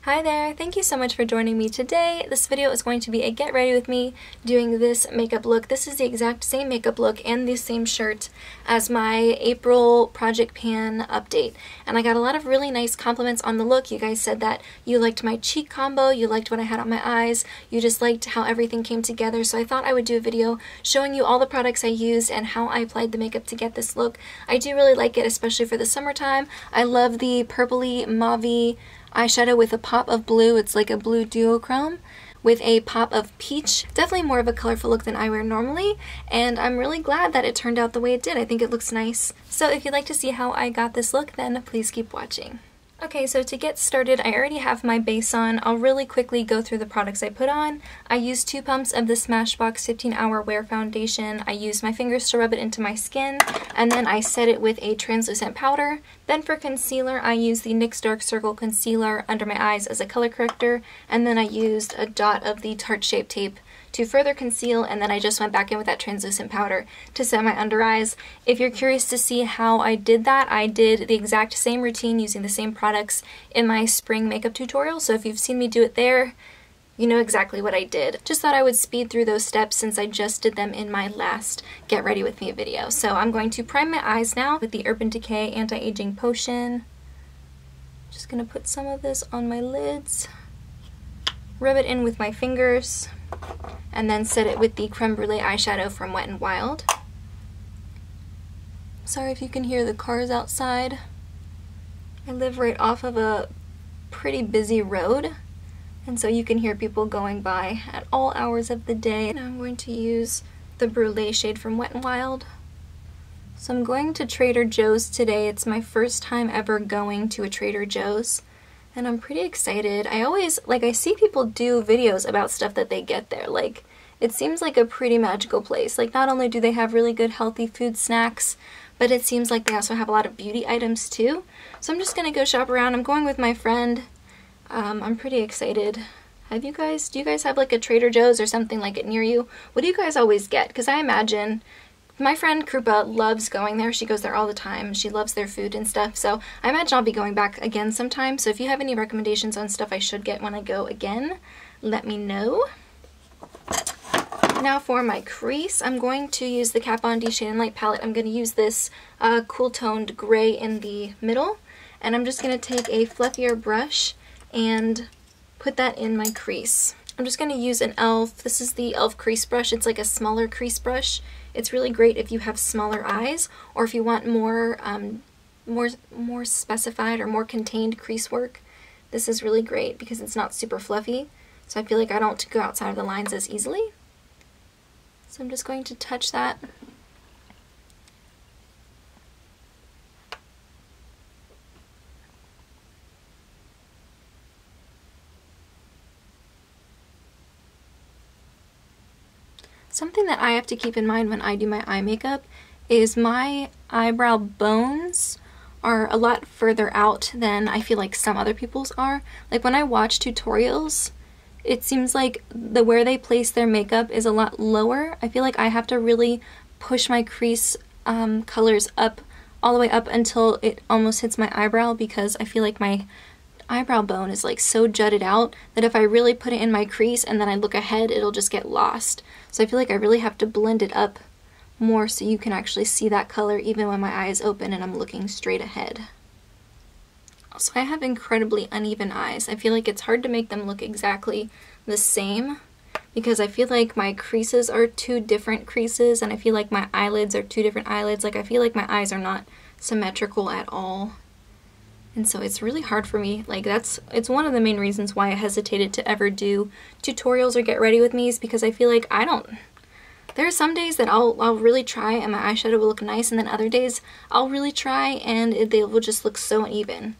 Hi there, thank you so much for joining me today. This video is going to be a get ready with me doing this makeup look. This is the exact same makeup look and the same shirt as my April Project Pan update. And I got a lot of really nice compliments on the look. You guys said that you liked my cheek combo, you liked what I had on my eyes, you just liked how everything came together. So I thought I would do a video showing you all the products I used and how I applied the makeup to get this look. I do really like it, especially for the summertime. I love the purpley mauve eyeshadow with a pop of blue. It's like a blue duochrome with a pop of peach. Definitely more of a colorful look than I wear normally, and I'm really glad that it turned out the way it did. I think it looks nice. So if you'd like to see how I got this look, then please keep watching. Okay, so to get started, I already have my base on. I'll really quickly go through the products I put on. I used 2 pumps of the Smashbox 15-Hour Wear Foundation. I used my fingers to rub it into my skin, and then I set it with a translucent powder. Then for concealer, I used the NYX Dark Circle Concealer under my eyes as a color corrector, and then I used a dot of the Tarte Shape Tape to further conceal, and then I just went back in with that translucent powder to set my under eyes. If you're curious to see how I did that, I did the exact same routine using the same products in my spring makeup tutorial, so if you've seen me do it there, you know exactly what I did. Just thought I would speed through those steps since I just did them in my last Get Ready With Me video. So I'm going to prime my eyes now with the Urban Decay Anti-Aging Potion. Just gonna put some of this on my lids, rub it in with my fingers, and then set it with the Creme Brulee eyeshadow from Wet n Wild. Sorry if you can hear the cars outside. I live right off of a pretty busy road, and so you can hear people going by at all hours of the day. Now I'm going to use the Brulee shade from Wet n Wild. So I'm going to Trader Joe's today. It's my first time ever going to a Trader Joe's, and I'm pretty excited. I see people do videos about stuff that they get there. Like, it seems like a pretty magical place. Like, not only do they have really good healthy food snacks, but it seems like they also have a lot of beauty items too. So I'm just gonna go shop around. I'm going with my friend. I'm pretty excited. Do you guys have like a Trader Joe's or something like it near you? What do you guys always get? Because I imagine my friend Krupa loves going there. She goes there all the time. She loves their food and stuff. So I imagine I'll be going back again sometime. So if you have any recommendations on stuff I should get when I go again, let me know. Now for my crease, I'm going to use the Kat Von D Shade and Light palette. I'm going to use this cool toned gray in the middle. And I'm just going to take a fluffier brush and put that in my crease. I'm just going to use an e.l.f. This is the e.l.f. crease brush. It's like a smaller crease brush. It's really great if you have smaller eyes, or if you want more specified or more contained crease work. This is really great because it's not super fluffy, so I feel like I don't go outside of the lines as easily. So I'm just going to touch that. Something that I have to keep in mind when I do my eye makeup is my eyebrow bones are a lot further out than I feel like some other people's are. Like when I watch tutorials, it seems like where they place their makeup is a lot lower. I feel like I have to really push my crease colors up, all the way up until it almost hits my eyebrow, because I feel like my eyebrow bone is like so jutted out that if I really put it in my crease and then I look ahead, it'll just get lost. So I feel like I really have to blend it up more so you can actually see that color even when my eye is open and I'm looking straight ahead. Also, I have incredibly uneven eyes. I feel like it's hard to make them look exactly the same because I feel like my creases are 2 different creases, and I feel like my eyelids are 2 different eyelids. Like, I feel like my eyes are not symmetrical at all. And so it's really hard for me. Like, it's one of the main reasons why I hesitated to ever do tutorials or get ready with me, is because I feel like there are some days that I'll really try and my eyeshadow will look nice, and then other days I'll really try and they will just look so uneven.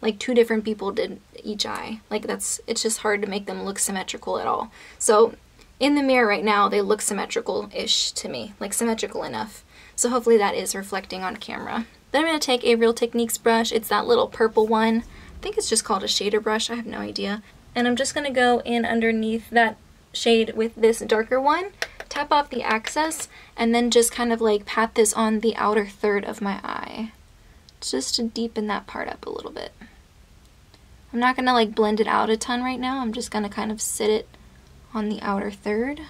Like 2 different people did each eye. Like, it's just hard to make them look symmetrical at all. So in the mirror right now, they look symmetrical-ish to me, like symmetrical enough. So hopefully that is reflecting on camera. Then I'm going to take a Real Techniques brush. It's that little purple one. I think it's just called a shader brush. I have no idea. And I'm just going to go in underneath that shade with this darker one, tap off the excess, and then just kind of like pat this on the outer third of my eye, just to deepen that part up a little bit. I'm not gonna like blend it out a ton right now. I'm just gonna kind of sit it on the outer third.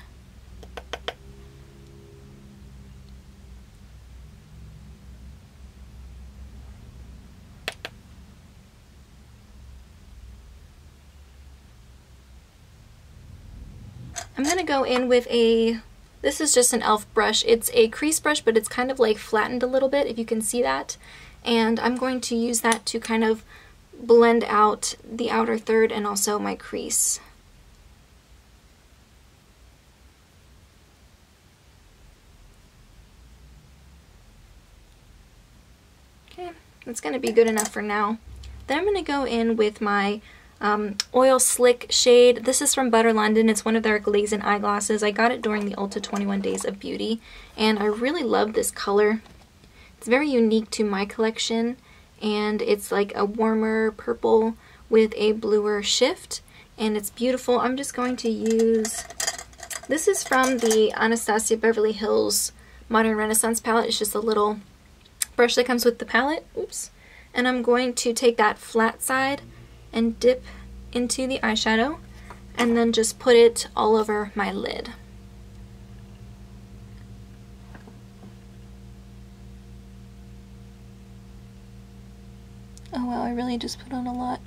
I'm gonna go in with this is just an e.l.f. brush. It's a crease brush, but it's kind of like flattened a little bit, if you can see that. And I'm going to use that to kind of blend out the outer third and also my crease. Okay, that's gonna be good enough for now. Then I'm gonna go in with my Oil Slick shade. This is from Butter London. It's one of their Glazen eyeglasses. I got it during the Ulta 21 Days of Beauty, and I really love this color. It's very unique to my collection, and it's like a warmer purple with a bluer shift, and it's beautiful. I'm just going to use, this is from the Anastasia Beverly Hills Modern Renaissance palette. It's just a little brush that comes with the palette. Oops. And I'm going to take that flat side and dip into the eyeshadow and then just put it all over my lid. Oh wow, I really just put on a lot.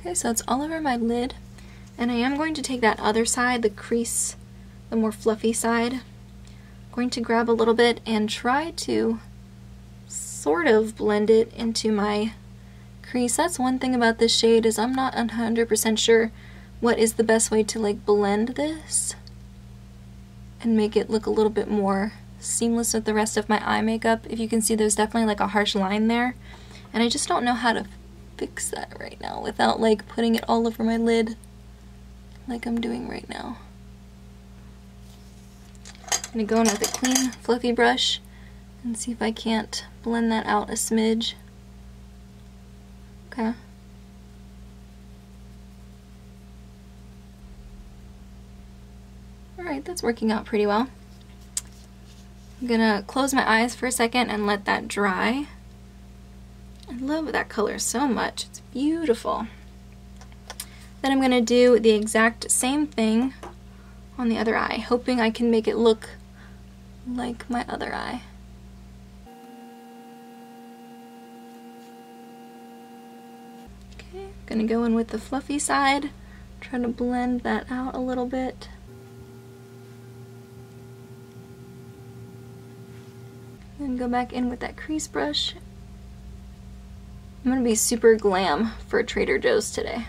Okay, so it's all over my lid, and I am going to take that other side, the crease, the more fluffy side. I'm going to grab a little bit and try to sort of blend it into my crease. That's one thing about this shade, is I'm not 100% sure what is the best way to like blend this and make it look a little bit more seamless with the rest of my eye makeup. If you can see, there's definitely like a harsh line there, and I just don't know how to fix that right now without like putting it all over my lid like I'm doing right now. I'm gonna go in with a clean fluffy brush and see if I can't blend that out a smidge. Okay. Alright, that's working out pretty well. I'm gonna close my eyes for a second and let that dry. I love that color so much. It's beautiful. Then I'm gonna do the exact same thing on the other eye, hoping I can make it look like my other eye. Okay, gonna go in with the fluffy side, try to blend that out a little bit. Then go back in with that crease brush. I'm gonna be super glam for Trader Joe's today.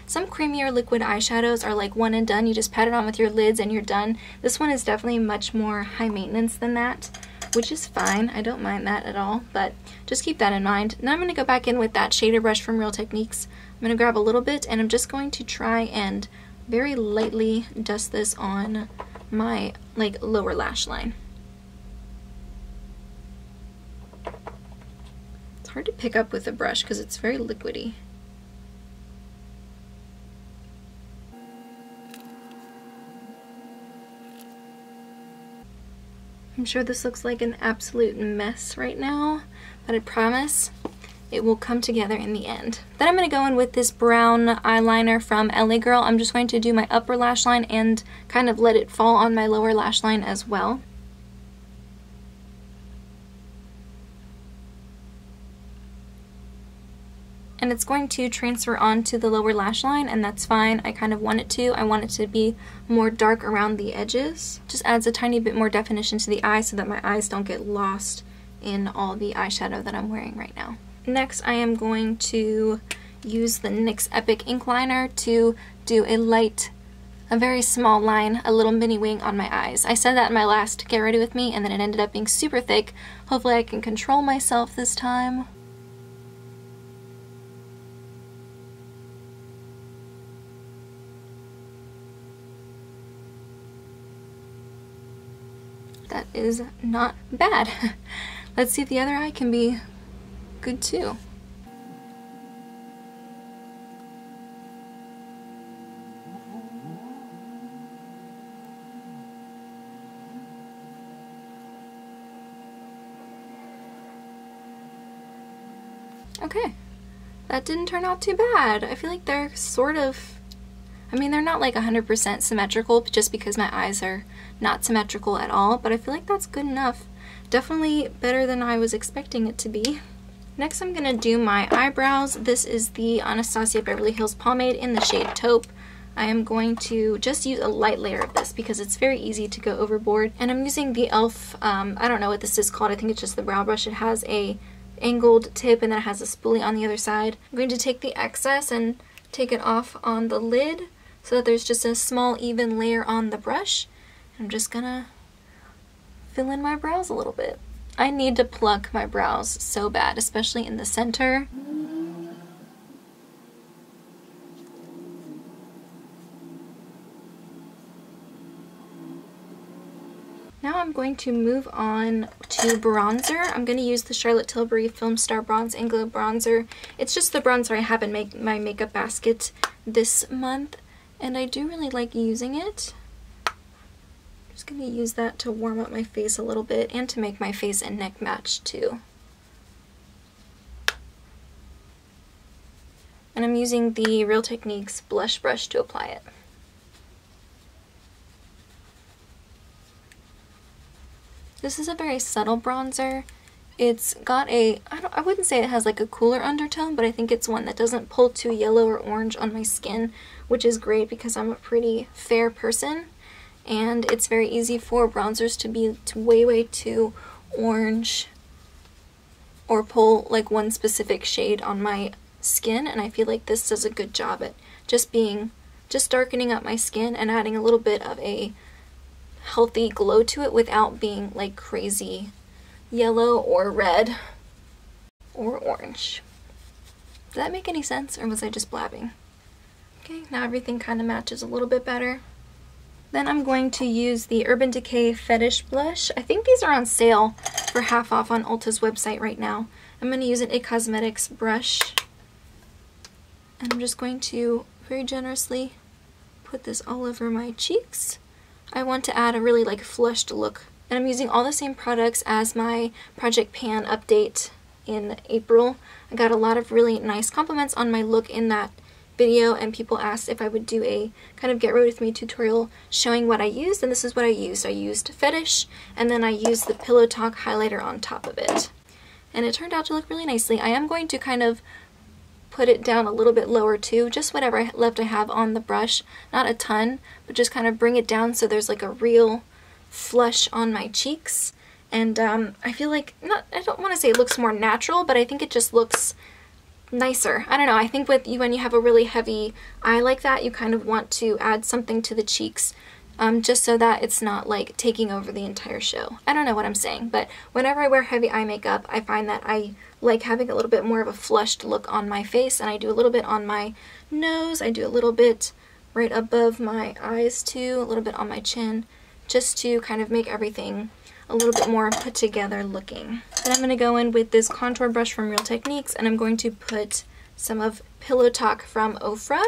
Some creamier liquid eyeshadows are like one and done. You just pat it on with your lids and you're done. This one is definitely much more high maintenance than that, which is fine. I don't mind that at all, but just keep that in mind. Now I'm going to go back in with that shader brush from Real Techniques. I'm going to grab a little bit, and I'm just going to try and very lightly dust this on my like lower lash line. It's hard to pick up with a brush because it's very liquidy. I'm sure this looks like an absolute mess right now, but I promise it will come together in the end. Then I'm going to go in with this brown eyeliner from LA Girl. I'm just going to do my upper lash line and kind of let it fall on my lower lash line as well. And it's going to transfer onto the lower lash line, and that's fine. I kind of want it to. I want it to be more dark around the edges. Just adds a tiny bit more definition to the eye so that my eyes don't get lost in all the eyeshadow that I'm wearing right now. Next, I am going to use the NYX Epic ink liner to do a very small line, a little mini wing on my eyes. I said that in my last Get Ready With Me, and then it ended up being super thick. Hopefully I can control myself this time. That is not bad. Let's see if the other eye can be good too. Okay, that didn't turn out too bad. I feel like they're sort of, I mean, they're not like 100% symmetrical just because my eyes are not symmetrical at all, but I feel like that's good enough. Definitely better than I was expecting it to be. Next I'm gonna do my eyebrows. This is the Anastasia Beverly Hills pomade in the shade Taupe. I am going to just use a light layer of this because it's very easy to go overboard. And I'm using the e.l.f., I don't know what this is called, I think it's just the brow brush. It has a angled tip and then it has a spoolie on the other side. I'm going to take the excess and take it off on the lid so that there's just a small even layer on the brush. I'm just gonna fill in my brows a little bit. I need to pluck my brows so bad, especially in the center. Now I'm going to move on to bronzer. I'm going to use the Charlotte Tilbury Film Star Bronze and Glow Bronzer. It's just the bronzer I have in my makeup basket this month, and I do really like using it. I'm just going to use that to warm up my face a little bit and to make my face and neck match too. And I'm using the Real Techniques blush brush to apply it. This is a very subtle bronzer. It's got a, I wouldn't say it has like a cooler undertone, but I think it's one that doesn't pull too yellow or orange on my skin, which is great because I'm a pretty fair person. And it's very easy for bronzers to be way too orange or pull like one specific shade on my skin, and I feel like this does a good job at just darkening up my skin and adding a little bit of a healthy glow to it without being like crazy yellow or red or orange. Does that make any sense, or was I just blabbing? Okay, now everything kind of matches a little bit better. Then I'm going to use the Urban Decay Fetish Blush. I think these are on sale for half off on Ulta's website right now. I'm going to use an IT Cosmetics brush, and I'm just going to very generously put this all over my cheeks. I want to add a really like flushed look, and I'm using all the same products as my Project Pan update in April. I got a lot of really nice compliments on my look in that video, and people asked if I would do a kind of get ready with me tutorial showing what I used, and this is what I used. I used Fetish, and then I used the Pillow Talk highlighter on top of it, and it turned out to look really nicely. I am going to kind of put it down a little bit lower too, just whatever left I have on the brush, not a ton, but just kind of bring it down so there's like a real flush on my cheeks. And I feel like, I don't want to say it looks more natural, but I think it just looks nicer. I don't know, I think when you have a really heavy eye like that, you kind of want to add something to the cheeks, just so that it's not like taking over the entire show. I don't know what I'm saying, but whenever I wear heavy eye makeup, I find that I like having a little bit more of a flushed look on my face, and I do a little bit on my nose, I do a little bit right above my eyes too, a little bit on my chin, just to kind of make everything a little bit more put together looking. Then I'm going to go in with this contour brush from Real Techniques, and I'm going to put some of Pillow Talk from Ofra.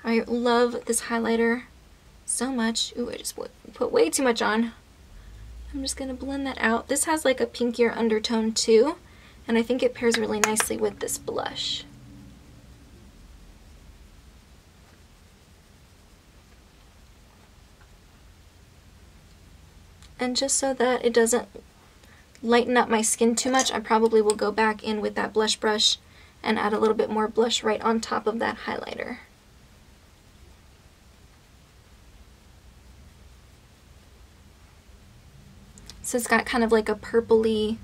I love this highlighter so much. Ooh, I just put way too much on. I'm just going to blend that out. This has like a pinkier undertone too, and I think it pairs really nicely with this blush. And just so that it doesn't lighten up my skin too much, I probably will go back in with that blush brush and add a little bit more blush right on top of that highlighter. So it's got kind of like a purpley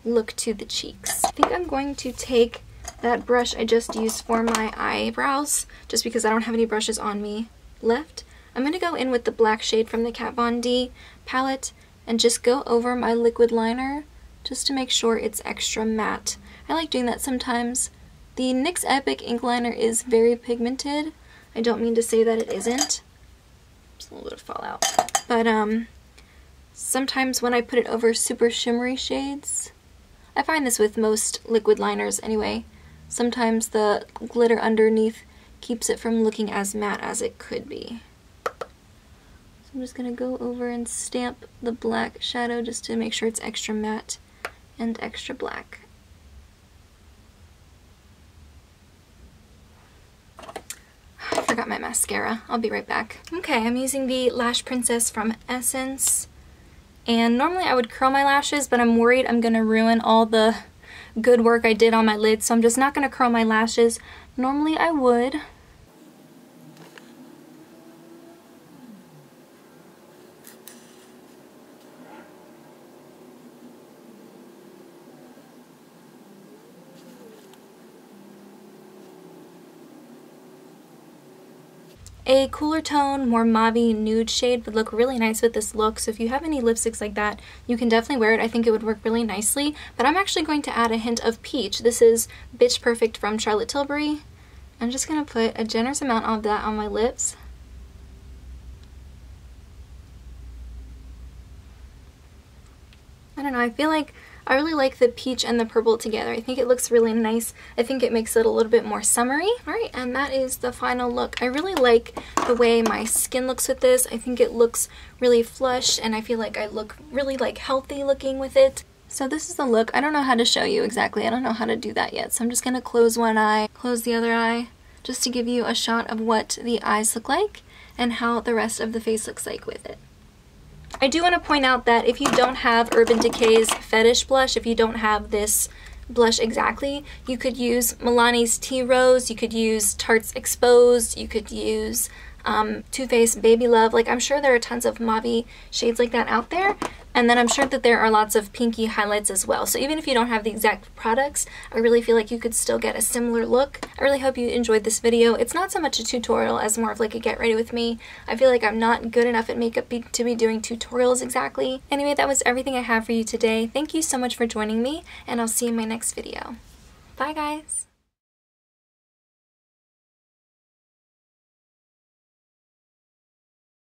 look to the cheeks. I think I'm going to take that brush I just used for my eyebrows, just because I don't have any brushes on me left. I'm going to go in with the black shade from the Kat Von D palette and just go over my liquid liner just to make sure it's extra matte. I like doing that sometimes. The NYX Epic ink liner is very pigmented. I don't mean to say that it isn't. Just a little bit of fallout. But Sometimes when I put it over super shimmery shades, I find this with most liquid liners anyway, sometimes the glitter underneath keeps it from looking as matte as it could be. So I'm just going to go over and stamp the black shadow just to make sure it's extra matte and extra black. I forgot my mascara. I'll be right back. Okay, I'm using the Lash Princess from Essence. And normally I would curl my lashes, but I'm worried I'm going to ruin all the good work I did on my lids, so I'm just not going to curl my lashes. Normally I would. A cooler tone, more mauve-y nude shade would look really nice with this look, so if you have any lipsticks like that, you can definitely wear it. I think it would work really nicely, but I'm actually going to add a hint of peach. This is Bitch Perfect from Charlotte Tilbury. I'm just going to put a generous amount of that on my lips. I don't know, I feel like I really like the peach and the purple together. I think it looks really nice. I think it makes it a little bit more summery. Alright, and that is the final look. I really like the way my skin looks with this. I think it looks really flush, and I feel like I look really like healthy looking with it. So this is the look. I don't know how to show you exactly. I don't know how to do that yet. So I'm just going to close one eye, close the other eye, just to give you a shot of what the eyes look like and how the rest of the face looks like with it. I do want to point out that if you don't have Urban Decay's Fetish blush, if you don't have this blush exactly, you could use Milani's Tea Rose, you could use Tarte's Exposed, you could use Too Faced Baby Love. Like, I'm sure there are tons of mauve shades like that out there, and then I'm sure that there are lots of pinky highlights as well. So even if you don't have the exact products, I really feel like you could still get a similar look. I really hope you enjoyed this video. It's not so much a tutorial as more of like a get ready with me. I feel like I'm not good enough at makeup to be doing tutorials exactly. Anyway, that was everything I have for you today. Thank you so much for joining me, and I'll see you in my next video. Bye guys!